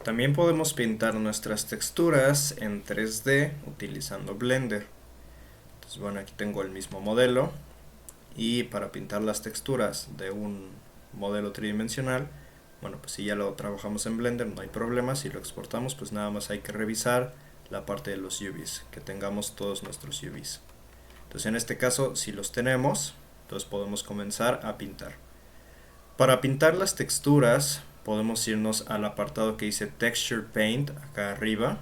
También podemos pintar nuestras texturas en 3D utilizando Blender. Entonces, bueno, aquí tengo el mismo modelo y para pintar las texturas de un modelo tridimensional, bueno, pues si ya lo trabajamos en Blender no hay problema. Si lo exportamos, pues nada más hay que revisar la parte de los UVs, que tengamos todos nuestros UVs. Entonces, en este caso, si los tenemos, entonces podemos comenzar a pintar. Para pintar las texturas podemos irnos al apartado que dice Texture Paint acá arriba.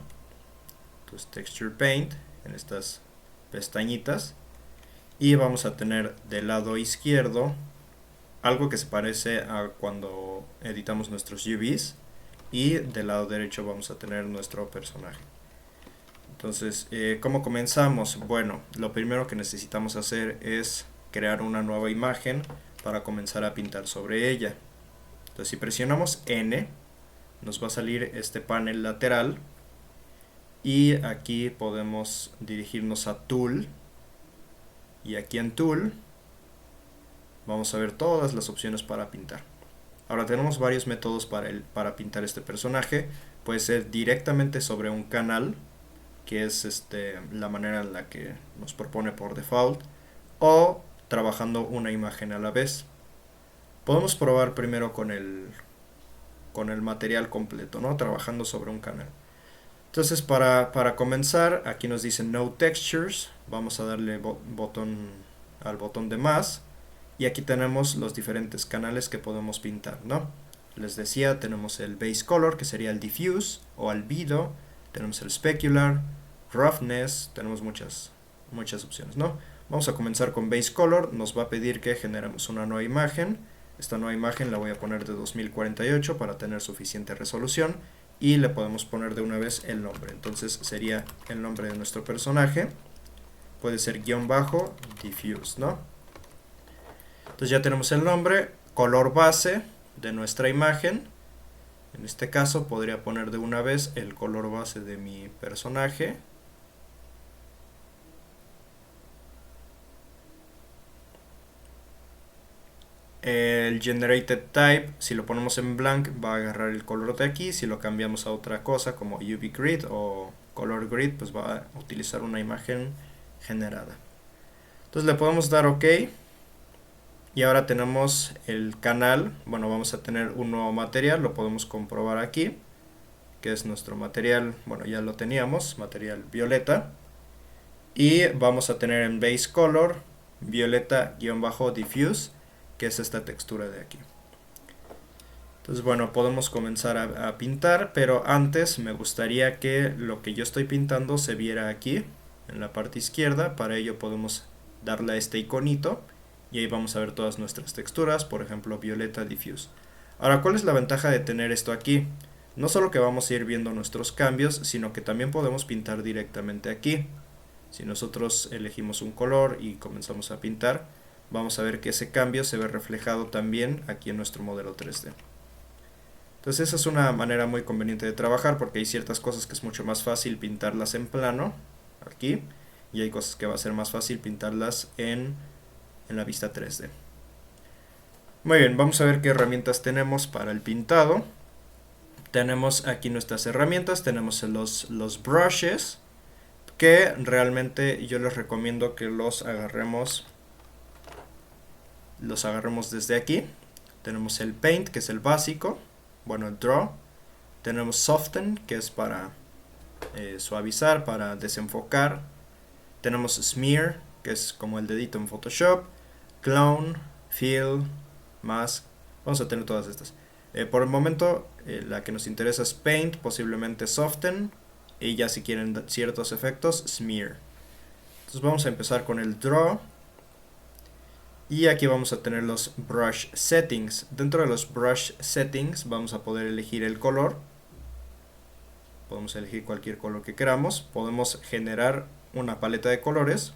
Entonces Texture Paint en estas pestañitas, y vamos a tener del lado izquierdo algo que se parece a cuando editamos nuestros UVs, y del lado derecho vamos a tener nuestro personaje. Entonces, ¿cómo comenzamos? Bueno, lo primero que necesitamos hacer es crear una nueva imagen para comenzar a pintar sobre ella. Entonces, si presionamos N, nos va a salir este panel lateral, y aquí podemos dirigirnos a Tool, y aquí en Tool vamos a ver todas las opciones para pintar. Ahora tenemos varios métodos para pintar este personaje. Puede ser directamente sobre un canal, que es la manera en la que nos propone por default, o trabajando una imagen a la vez. Podemos probar primero con el material completo, ¿no? Trabajando sobre un canal. Entonces, para comenzar, aquí nos dice No Textures. Vamos a darle al botón de más, y aquí tenemos los diferentes canales que podemos pintar, ¿no? Les decía, tenemos el Base Color, que sería el Diffuse o Albedo. Tenemos el Specular, Roughness. Tenemos muchas opciones, ¿no? Vamos a comenzar con Base Color. Nos va a pedir que generemos una nueva imagen. Esta nueva imagen la voy a poner de 2048 para tener suficiente resolución, y le podemos poner de una vez el nombre. Entonces sería el nombre de nuestro personaje. Puede ser guión bajo diffuse, ¿no? Entonces ya tenemos el nombre, color base de nuestra imagen. En este caso podría poner de una vez el color base de mi personaje. El generated type, si lo ponemos en blank, va a agarrar el color de aquí. Si lo cambiamos a otra cosa como UV grid o color grid, pues va a utilizar una imagen generada. Entonces le podemos dar OK. Y ahora tenemos el canal. Bueno, vamos a tener un nuevo material, lo podemos comprobar aquí, que es nuestro material. Bueno, ya lo teníamos, material violeta. Y vamos a tener en Base Color violeta-diffuse, que es esta textura de aquí. Entonces, bueno, podemos comenzar a pintar, pero antes me gustaría que lo que yo estoy pintando se viera aquí, en la parte izquierda. Para ello podemos darle a este iconito, y ahí vamos a ver todas nuestras texturas, por ejemplo, violeta diffuse. Ahora, ¿cuál es la ventaja de tener esto aquí? No solo que vamos a ir viendo nuestros cambios, sino que también podemos pintar directamente aquí. Si nosotros elegimos un color y comenzamos a pintar, vamos a ver que ese cambio se ve reflejado también aquí en nuestro modelo 3D. Entonces esa es una manera muy conveniente de trabajar, porque hay ciertas cosas que es mucho más fácil pintarlas en plano, aquí, y hay cosas que va a ser más fácil pintarlas en la vista 3D. Muy bien, vamos a ver qué herramientas tenemos para el pintado. Tenemos aquí nuestras herramientas, tenemos los brushes, que realmente yo les recomiendo que los agarremos desde aquí. Tenemos el Paint, que es el básico, bueno, el Draw. Tenemos Soften, que es para suavizar, para desenfocar. Tenemos Smear, que es como el dedito en Photoshop. Clone, Fill, Mask. Vamos a tener todas estas. Por el momento, la que nos interesa es Paint, posiblemente Soften, y ya si quieren ciertos efectos, Smear. Entonces vamos a empezar con el Draw. Y aquí vamos a tener los Brush Settings. Dentro de los Brush Settings vamos a poder elegir el color. Podemos elegir cualquier color que queramos. Podemos generar una paleta de colores.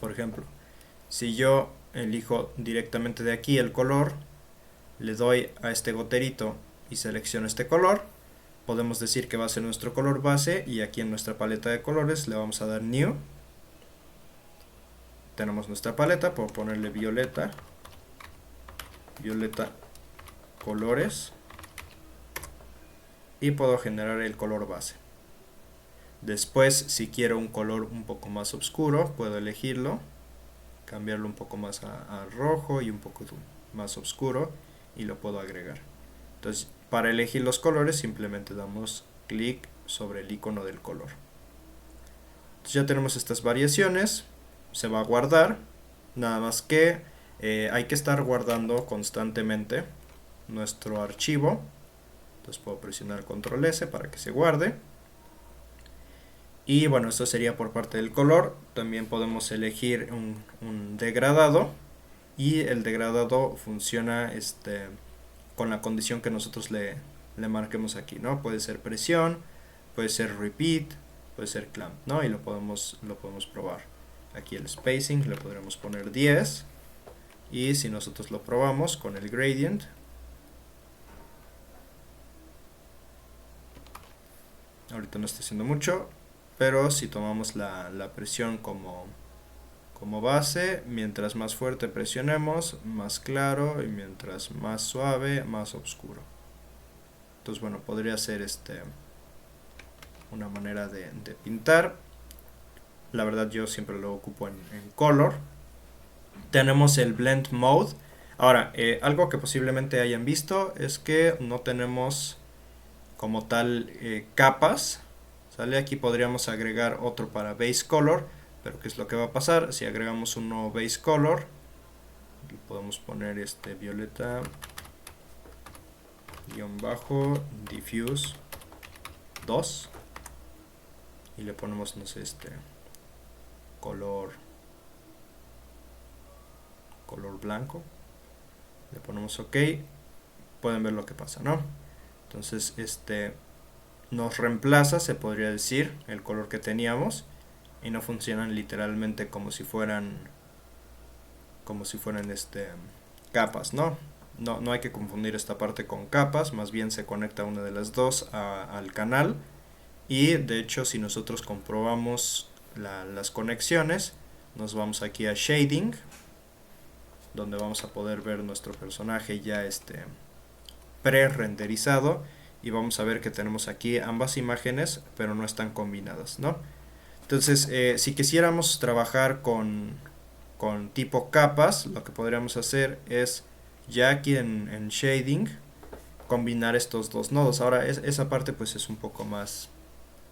Por ejemplo, si yo elijo directamente de aquí el color, le doy a este goterito y selecciono este color, podemos decir que va a ser nuestro color base, y aquí en nuestra paleta de colores le vamos a dar New. Tenemos nuestra paleta, puedo ponerle violeta colores, y puedo generar el color base. Después, si quiero un color un poco más oscuro, puedo elegirlo, cambiarlo un poco más a rojo y un poco más oscuro, y lo puedo agregar. Entonces, para elegir los colores simplemente damos clic sobre el icono del color. Entonces, ya tenemos estas variaciones, se va a guardar, nada más que hay que estar guardando constantemente nuestro archivo. Entonces puedo presionar control S para que se guarde. Y bueno, esto sería por parte del color. También podemos elegir un degradado, y el degradado funciona con la condición que nosotros le marquemos aquí, ¿no? Puede ser presión, puede ser repeat, puede ser clamp, ¿no? Y lo podemos probar. Aquí el spacing le podremos poner 10, y si nosotros lo probamos con el gradient, ahorita no está haciendo mucho, pero si tomamos la presión como base, mientras más fuerte presionemos, más claro, y mientras más suave, más oscuro. Entonces bueno, podría ser una manera de pintar. La verdad yo siempre lo ocupo en color. Tenemos el blend mode. Ahora, algo que posiblemente hayan visto es que no tenemos como tal capas, ¿sale? Aquí podríamos agregar otro para base color, pero ¿qué es lo que va a pasar? Si agregamos un nuevo base color, aquí podemos poner violeta diffuse 2, y le ponemos, no sé, color blanco, le ponemos OK, pueden ver lo que pasa, ¿no? Entonces nos reemplaza, se podría decir, el color que teníamos, y no funcionan literalmente como si fueran capas, ¿no? No hay que confundir esta parte con capas, más bien se conecta una de las dos al canal, y de hecho si nosotros comprobamos las conexiones, nos vamos aquí a shading, donde vamos a poder ver nuestro personaje ya pre-renderizado, y vamos a ver que tenemos aquí ambas imágenes, pero no están combinadas, ¿no? Entonces, si quisiéramos trabajar con tipo capas, lo que podríamos hacer es, ya aquí en shading, combinar estos dos nodos. Ahora, esa parte pues es un poco más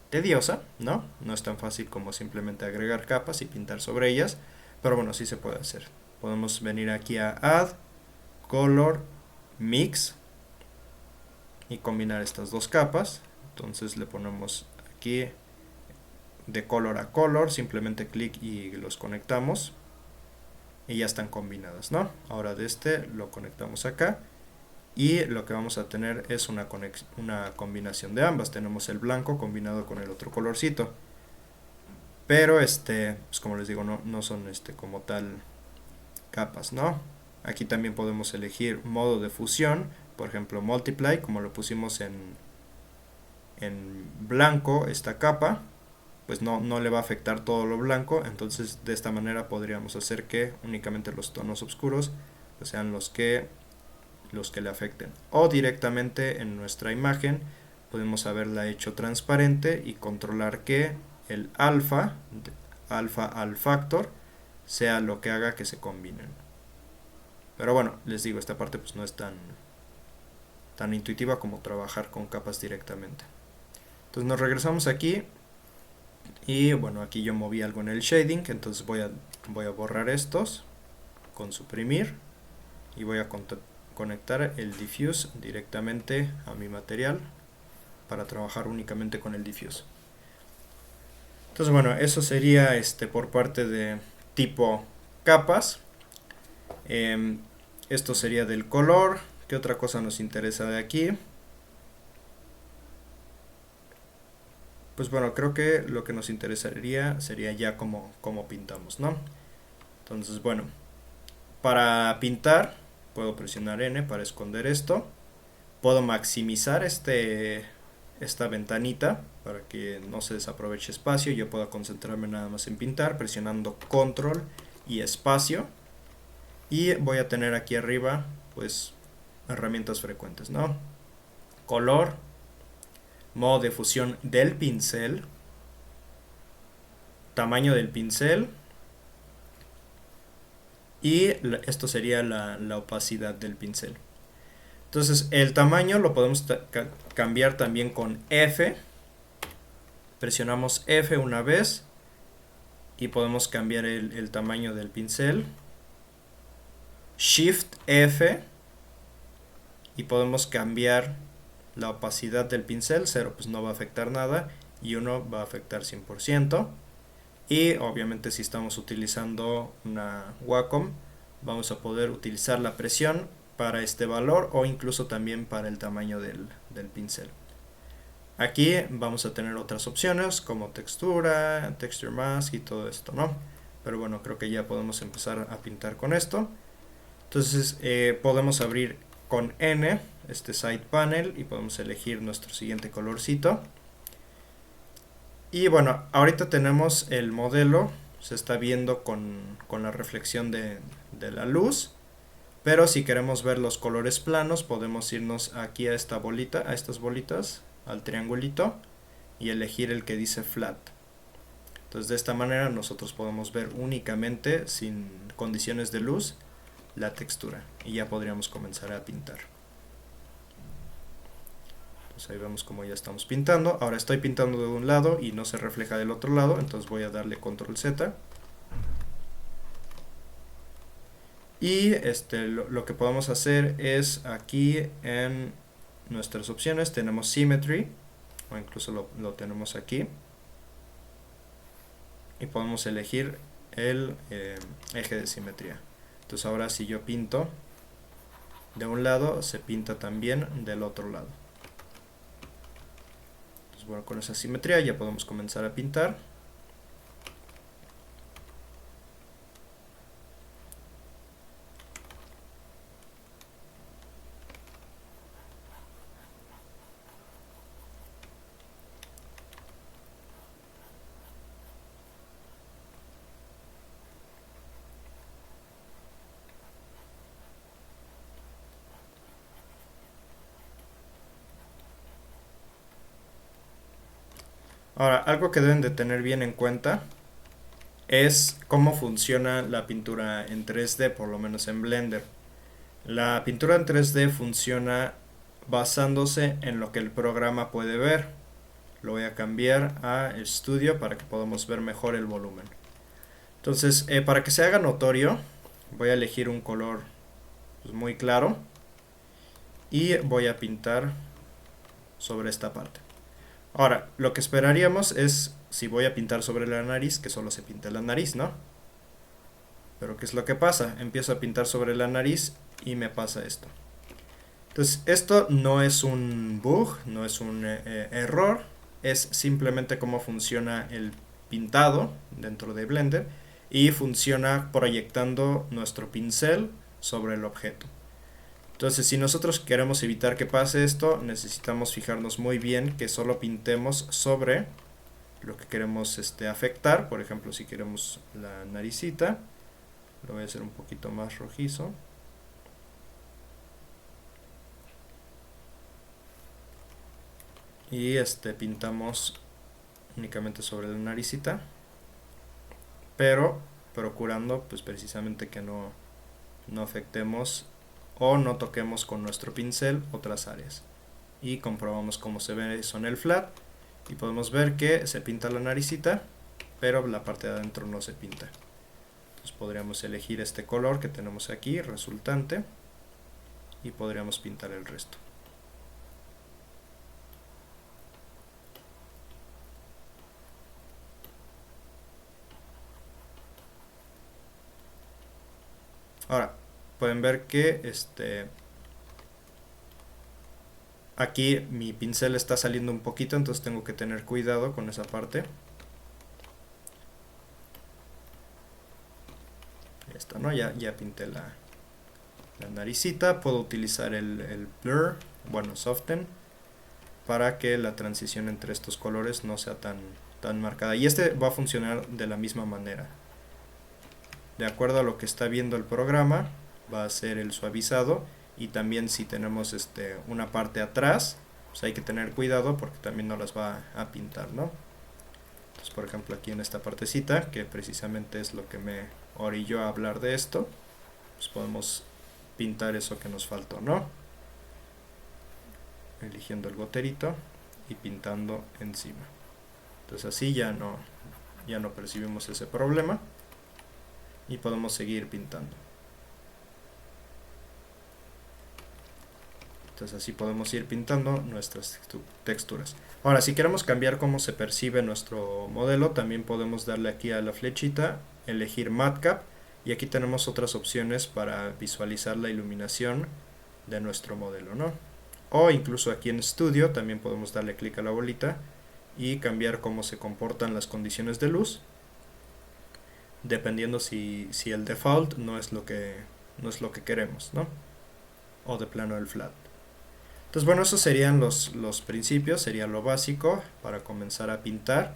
tediosa, ¿no? No es tan fácil como simplemente agregar capas y pintar sobre ellas, pero bueno, sí se puede hacer. Podemos venir aquí a Add, Color, Mix, y combinar estas dos capas. Entonces le ponemos aquí de color a color, simplemente clic y los conectamos, y ya están combinadas, ¿no? Ahora de lo conectamos acá, y lo que vamos a tener es una combinación de ambas. Tenemos el blanco combinado con el otro colorcito, pero pues como les digo, no son como tal capas, ¿no? Aquí también podemos elegir modo de fusión, por ejemplo multiply, como lo pusimos en blanco esta capa, pues no le va a afectar todo lo blanco. Entonces de esta manera podríamos hacer que únicamente los tonos oscuros pues sean los que le afecten, o directamente en nuestra imagen podemos haberla hecho transparente y controlar que el alfa al factor sea lo que haga que se combinen. Pero bueno, les digo, esta parte pues no es tan intuitiva como trabajar con capas directamente. Entonces nos regresamos aquí, y bueno, aquí yo moví algo en el shading, entonces voy a borrar estos con suprimir, y voy a conectar el diffuse directamente a mi material para trabajar únicamente con el diffuse. Entonces bueno, eso sería por parte de tipo capas. Esto sería del color. ¿Qué otra cosa nos interesa de aquí? Pues bueno, creo que lo que nos interesaría sería ya cómo pintamos, ¿no? Entonces bueno, para pintar puedo presionar N para esconder esto. Puedo maximizar esta ventanita para que no se desaproveche espacio y yo pueda concentrarme nada más en pintar, presionando control y espacio. Y voy a tener aquí arriba pues herramientas frecuentes, ¿no? Color, modo de fusión del pincel, tamaño del pincel, y esto sería la opacidad del pincel. Entonces el tamaño lo podemos cambiar también con F. Presionamos F una vez y podemos cambiar el tamaño del pincel. Shift F y podemos cambiar la opacidad del pincel. 0 pues no va a afectar nada y 1 va a afectar 100%. Y obviamente si estamos utilizando una Wacom, vamos a poder utilizar la presión para este valor o incluso también para el tamaño del pincel. Aquí vamos a tener otras opciones como textura, texture mask y todo esto, ¿no? Pero bueno, creo que ya podemos empezar a pintar con esto. Entonces podemos abrir con N este side panel y podemos elegir nuestro siguiente colorcito. Y bueno, ahorita tenemos el modelo, se está viendo con la reflexión de la luz. Pero si queremos ver los colores planos, podemos irnos aquí a esta bolita, a estas bolitas, al triangulito, y elegir el que dice flat. Entonces de esta manera nosotros podemos ver únicamente, sin condiciones de luz, la textura. Y ya podríamos comenzar a pintar. Entonces ahí vemos como ya estamos pintando. Ahora estoy pintando de un lado y no se refleja del otro lado, entonces voy a darle control Z. Y lo que podemos hacer es aquí en nuestras opciones tenemos Symmetry, o incluso lo tenemos aquí. Y podemos elegir el eje de simetría. Entonces ahora si yo pinto de un lado, se pinta también del otro lado. Entonces bueno, con esa simetría ya podemos comenzar a pintar. Ahora, algo que deben de tener bien en cuenta es cómo funciona la pintura en 3D, por lo menos en Blender. La pintura en 3D funciona basándose en lo que el programa puede ver. Lo voy a cambiar a Studio para que podamos ver mejor el volumen. Entonces, para que se haga notorio, voy a elegir un color pues, muy claro y voy a pintar sobre esta parte. Ahora, lo que esperaríamos es, si voy a pintar sobre la nariz, que solo se pinte la nariz, ¿no? Pero ¿qué es lo que pasa? Empiezo a pintar sobre la nariz y me pasa esto. Entonces, esto no es un bug, no es un error, es simplemente cómo funciona el pintado dentro de Blender y funciona proyectando nuestro pincel sobre el objeto. Entonces, si nosotros queremos evitar que pase esto, necesitamos fijarnos muy bien que solo pintemos sobre lo que queremos afectar. Por ejemplo, si queremos la naricita, lo voy a hacer un poquito más rojizo. Y pintamos únicamente sobre la naricita, pero procurando pues precisamente que no afectemos o no toquemos con nuestro pincel otras áreas. Y comprobamos cómo se ve eso en el flat y podemos ver que se pinta la naricita, pero la parte de adentro no se pinta. Entonces podríamos elegir este color que tenemos aquí, resultante, y podríamos pintar el resto. Ahora, pueden ver que aquí mi pincel está saliendo un poquito, entonces tengo que tener cuidado con esa parte. Esto, ¿no? Ya pinté la naricita. Puedo utilizar el blur, bueno, soften, para que la transición entre estos colores no sea tan marcada. Y va a funcionar de la misma manera. De acuerdo a lo que está viendo el programa, va a ser el suavizado. Y también si tenemos una parte atrás, pues hay que tener cuidado porque también no las va a pintar, ¿no? Entonces, por ejemplo, aquí en esta partecita, que precisamente es lo que me orilló a hablar de esto, pues podemos pintar eso que nos faltó, ¿no? Eligiendo el goterito y pintando encima. Entonces así ya no percibimos ese problema y podemos seguir pintando. Entonces así podemos ir pintando nuestras texturas. Ahora, si queremos cambiar cómo se percibe nuestro modelo, también podemos darle aquí a la flechita, elegir Matcap, y aquí tenemos otras opciones para visualizar la iluminación de nuestro modelo, ¿no? O incluso aquí en Studio también podemos darle clic a la bolita y cambiar cómo se comportan las condiciones de luz, dependiendo si el default no es lo que queremos, ¿no? O de plano el flat. Entonces, bueno, esos serían los principios, sería lo básico para comenzar a pintar.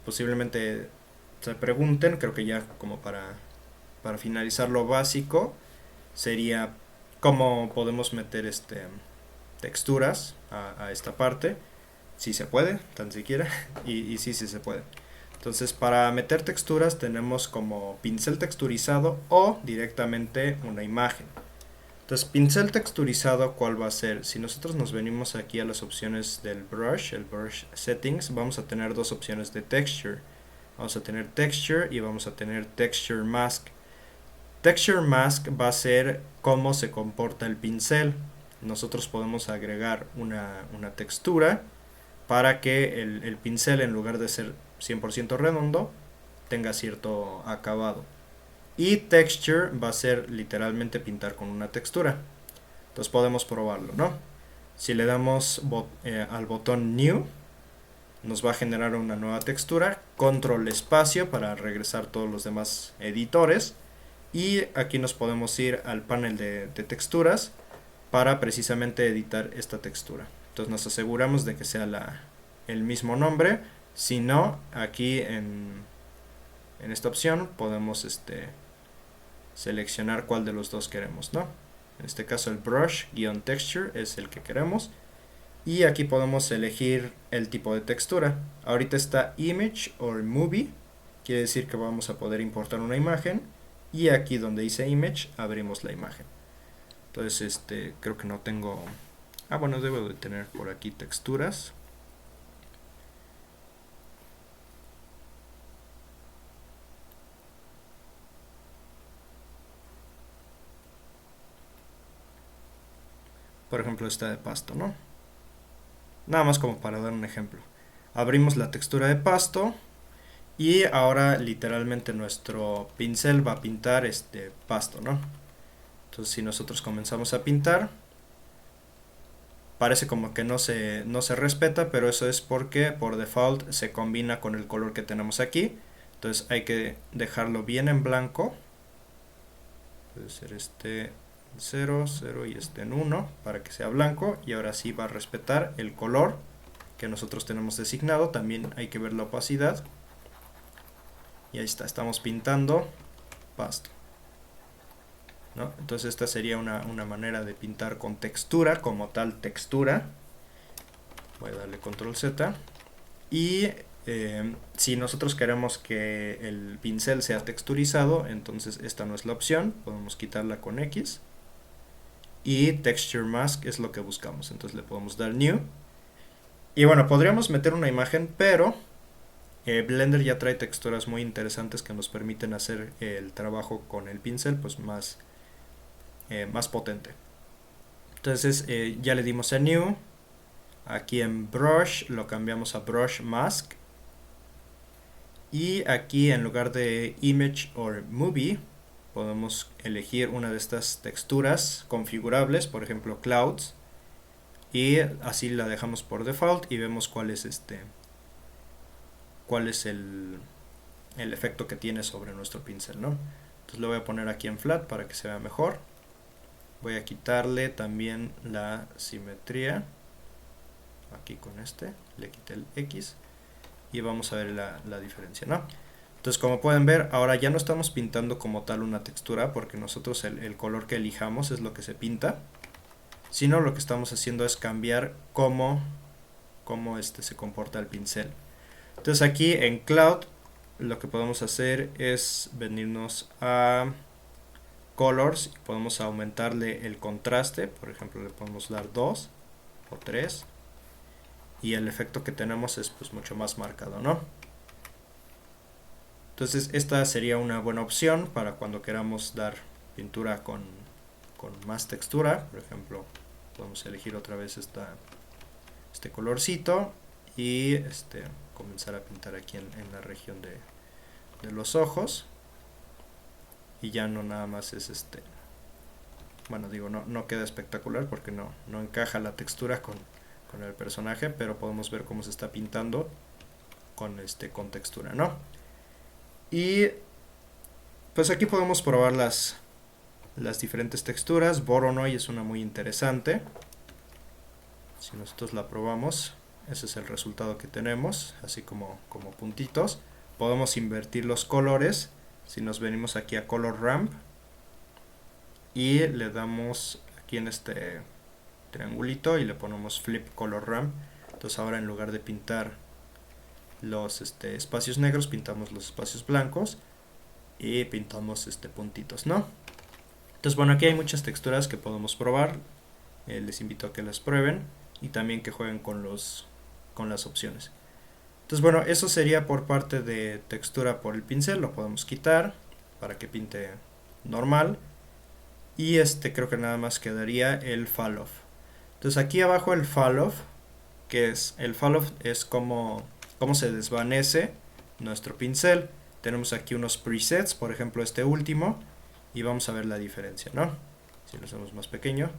Posiblemente se pregunten, creo que ya como para finalizar lo básico, sería cómo podemos meter texturas a esta parte, si se puede, tan siquiera, y sí se puede. Entonces, para meter texturas tenemos como pincel texturizado o directamente una imagen. Entonces, pincel texturizado, ¿cuál va a ser? Si nosotros nos venimos aquí a las opciones del brush, el brush settings, vamos a tener dos opciones de texture. Vamos a tener texture y vamos a tener texture mask. Texture mask va a ser cómo se comporta el pincel. Nosotros podemos agregar una textura para que el pincel, en lugar de ser 100% redondo, tenga cierto acabado. Y texture va a ser literalmente pintar con una textura. Entonces podemos probarlo, ¿no? Si le damos al botón New, nos va a generar una nueva textura. Control espacio para regresar todos los demás editores. Y aquí nos podemos ir al panel de texturas para precisamente editar esta textura. Entonces nos aseguramos de que sea el mismo nombre. Si no, aquí en esta opción podemos seleccionar cuál de los dos queremos, ¿no? En este caso el brush-texture es el que queremos. Y aquí podemos elegir el tipo de textura. Ahorita está image or movie. Quiere decir que vamos a poder importar una imagen. Y aquí donde dice image, abrimos la imagen. Entonces, creo que no tengo... bueno, debo de tener por aquí texturas. Por ejemplo, esta de pasto, ¿no? Nada más como para dar un ejemplo. Abrimos la textura de pasto y ahora literalmente nuestro pincel va a pintar este pasto, ¿no? Entonces si nosotros comenzamos a pintar, parece como que no se respeta, pero eso es porque por default se combina con el color que tenemos aquí. Entonces hay que dejarlo bien en blanco. Puede ser 0, 0 y en 1 para que sea blanco, y ahora sí va a respetar el color que nosotros tenemos designado. También hay que ver la opacidad y ahí está, estamos pintando pasto, ¿no? Entonces esta sería una manera de pintar con textura, como tal textura. Voy a darle control Z y si nosotros queremos que el pincel sea texturizado, entonces esta no es la opción, podemos quitarla con X. Y texture mask es lo que buscamos, entonces le podemos dar new. Y bueno, podríamos meter una imagen, pero Blender ya trae texturas muy interesantes que nos permiten hacer el trabajo con el pincel pues más potente. Entonces ya le dimos a new. Aquí en brush lo cambiamos a brush mask. Y aquí en lugar de image or movie podemos elegir una de estas texturas configurables, por ejemplo clouds, y así la dejamos por default y vemos cuál es el efecto que tiene sobre nuestro pincel, ¿no? Entonces lo voy a poner aquí en flat para que se vea mejor. Voy a quitarle también la simetría. Aquí con le quité el X y vamos a ver la diferencia, ¿no? Entonces, como pueden ver, ahora ya no estamos pintando como tal una textura, porque nosotros el color que elijamos es lo que se pinta. sino lo que estamos haciendo es cambiar cómo se comporta el pincel. Entonces aquí en Cloud lo que podemos hacer es venirnos a Colors y podemos aumentarle el contraste. Por ejemplo, le podemos dar 2 o 3 y el efecto que tenemos es pues mucho más marcado, ¿no? Entonces esta sería una buena opción para cuando queramos dar pintura con más textura. Por ejemplo, podemos elegir otra vez este colorcito y comenzar a pintar aquí en la región de los ojos. Y ya no nada más es bueno, digo, no queda espectacular porque no encaja la textura con el personaje, pero podemos ver cómo se está pintando con textura, ¿no? Y pues aquí podemos probar las diferentes texturas. Voronoi es una muy interesante. Si nosotros la probamos, ese es el resultado que tenemos, así como puntitos. Podemos invertir los colores. Si nos venimos aquí a Color Ramp y le damos aquí en este triangulito y le ponemos Flip Color Ramp, entonces ahora en lugar de pintar los espacios negros, pintamos los espacios blancos y pintamos puntitos, ¿no? Entonces bueno, aquí hay muchas texturas que podemos probar. Les invito a que las prueben y también que jueguen con las opciones. Entonces bueno, eso sería por parte de textura por el pincel. Lo podemos quitar para que pinte normal. Y creo que nada más quedaría el fall off. Entonces aquí abajo el fall off, que es el fall off es como se desvanece nuestro pincel. Tenemos aquí unos presets, por ejemplo este último, y vamos a ver la diferencia, ¿no? Si lo hacemos más pequeño,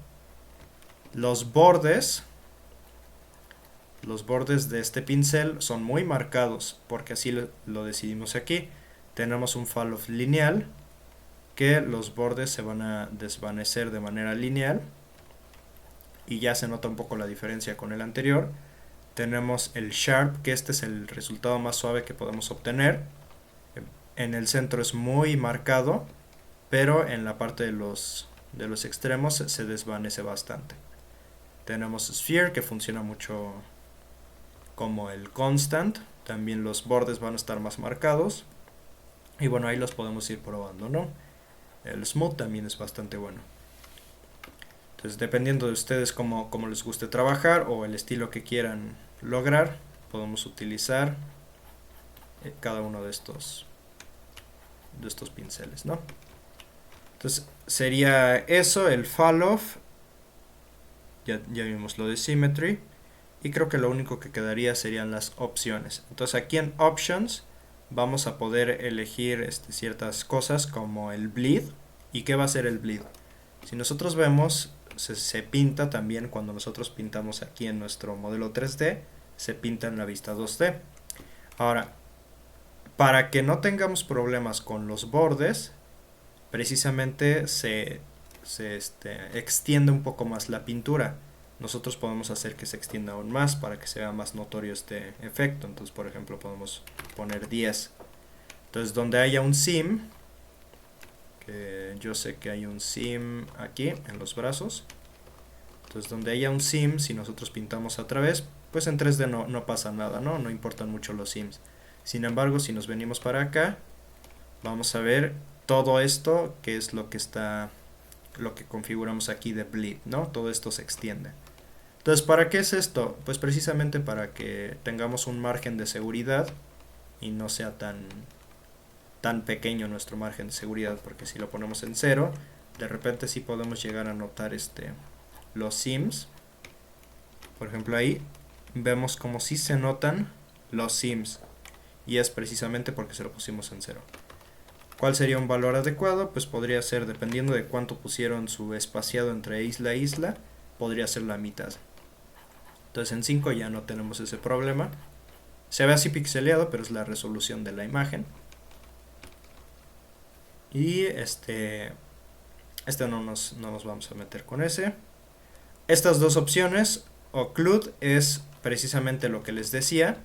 los bordes de este pincel son muy marcados porque así lo decidimos aquí. Tenemos un fall off lineal, que los bordes se van a desvanecer de manera lineal y ya se nota un poco la diferencia con el anterior. Tenemos el sharp, que este es el resultado más suave que podemos obtener. En el centro es muy marcado, pero en la parte de los extremos se desvanece bastante. Tenemos sphere, que funciona mucho como el constant. También los bordes van a estar más marcados. Y bueno, ahí los podemos ir probando, ¿no? El smooth también es bastante bueno. Entonces, dependiendo de ustedes cómo les guste trabajar o el estilo que quieran lograr, podemos utilizar cada uno de estos pinceles, ¿no? Entonces, sería eso, el fall off. Ya vimos lo de symmetry. Y creo que lo único que quedaría serían las opciones. Entonces, aquí en options vamos a poder elegir ciertas cosas como el bleed. ¿Y qué va a ser el bleed? Si nosotros vemos, se pinta también cuando nosotros pintamos aquí en nuestro modelo 3D, se pinta en la vista 2D. Ahora, para que no tengamos problemas con los bordes, precisamente se extiende un poco más la pintura. Nosotros podemos hacer que se extienda aún más para que sea más notorio este efecto. Entonces, por ejemplo, podemos poner 10. Entonces, donde haya un seam, que yo sé que hay un seam aquí en los brazos. Entonces, donde haya un seam, si nosotros pintamos a través, pues en 3D no pasa nada, ¿no? No importan mucho los seams. Sin embargo, si nos venimos para acá, vamos a ver todo esto, que es lo que configuramos aquí de bleed, ¿no? Todo esto se extiende. Entonces, ¿para qué es esto? Pues precisamente para que tengamos un margen de seguridad y no sea tan pequeño nuestro margen de seguridad, porque si lo ponemos en 0, de repente sí podemos llegar a notar los seams. Por ejemplo, ahí vemos como sí se notan los seams, y es precisamente porque se lo pusimos en 0. ¿Cuál sería un valor adecuado? Pues podría ser, dependiendo de cuánto pusieron su espaciado entre isla e isla, podría ser la mitad. Entonces en 5 ya no tenemos ese problema. Se ve así pixeleado, pero es la resolución de la imagen. Y no nos vamos a meter con ese. Estas dos opciones, occlude es precisamente lo que les decía,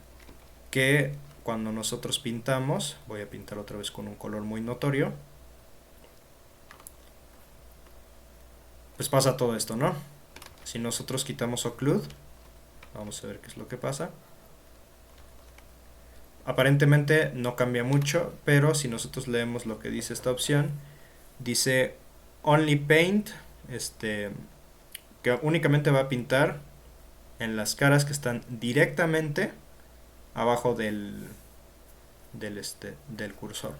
que cuando nosotros pintamos, voy a pintar otra vez con un color muy notorio, pues pasa todo esto, ¿no? Si nosotros quitamos Occlude, vamos a ver qué es lo que pasa. Aparentemente no cambia mucho, pero si nosotros leemos lo que dice esta opción, dice Only Paint, que únicamente va a pintar en las caras que están directamente abajo del cursor.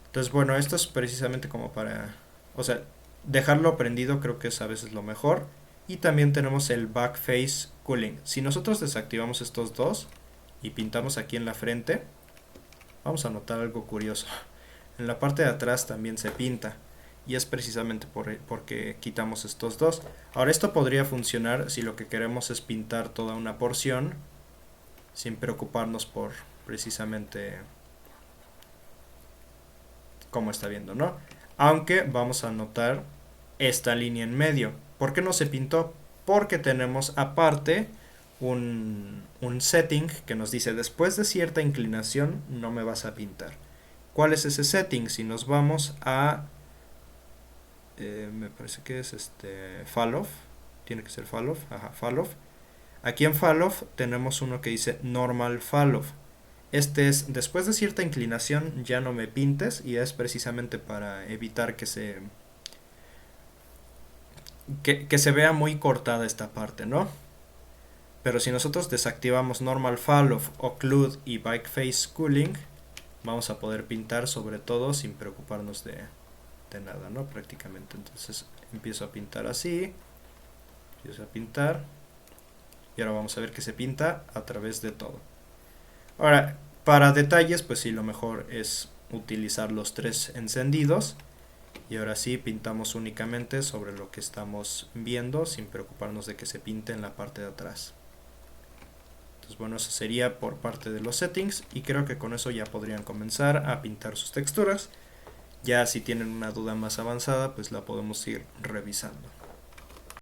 Entonces, bueno, esto es precisamente como para, o sea, dejarlo prendido creo que es a veces lo mejor. Y también tenemos el Backface Cooling. Si nosotros desactivamos estos dos y pintamos aquí en la frente, vamos a notar algo curioso. En la parte de atrás también se pinta, y es precisamente porque quitamos estos dos. Ahora, esto podría funcionar si lo que queremos es pintar toda una porción sin preocuparnos por precisamente cómo está viendo, ¿no? Aunque vamos a notar esta línea en medio. ¿Por qué no se pintó? Porque tenemos aparte un setting que nos dice: después de cierta inclinación no me vas a pintar. ¿Cuál es ese setting? Si nos vamos a me parece que es Falloff, tiene que ser Falloff, ajá, Falloff. Aquí en Falloff tenemos uno que dice Normal Falloff. Este es: después de cierta inclinación ya no me pintes, y es precisamente para evitar que se vea muy cortada esta parte, ¿no? Pero si nosotros desactivamos Normal Falloff, Occlude y Backface Cooling, vamos a poder pintar sobre todo sin preocuparnos de nada, ¿no? Prácticamente. Entonces empiezo a pintar así, empiezo a pintar, y ahora vamos a ver que se pinta a través de todo. Ahora, para detalles, pues sí, lo mejor es utilizar los tres encendidos, y ahora sí pintamos únicamente sobre lo que estamos viendo sin preocuparnos de que se pinte en la parte de atrás. Entonces, bueno, eso sería por parte de los settings, y creo que con eso ya podrían comenzar a pintar sus texturas. Ya si tienen una duda más avanzada, pues la podemos ir revisando.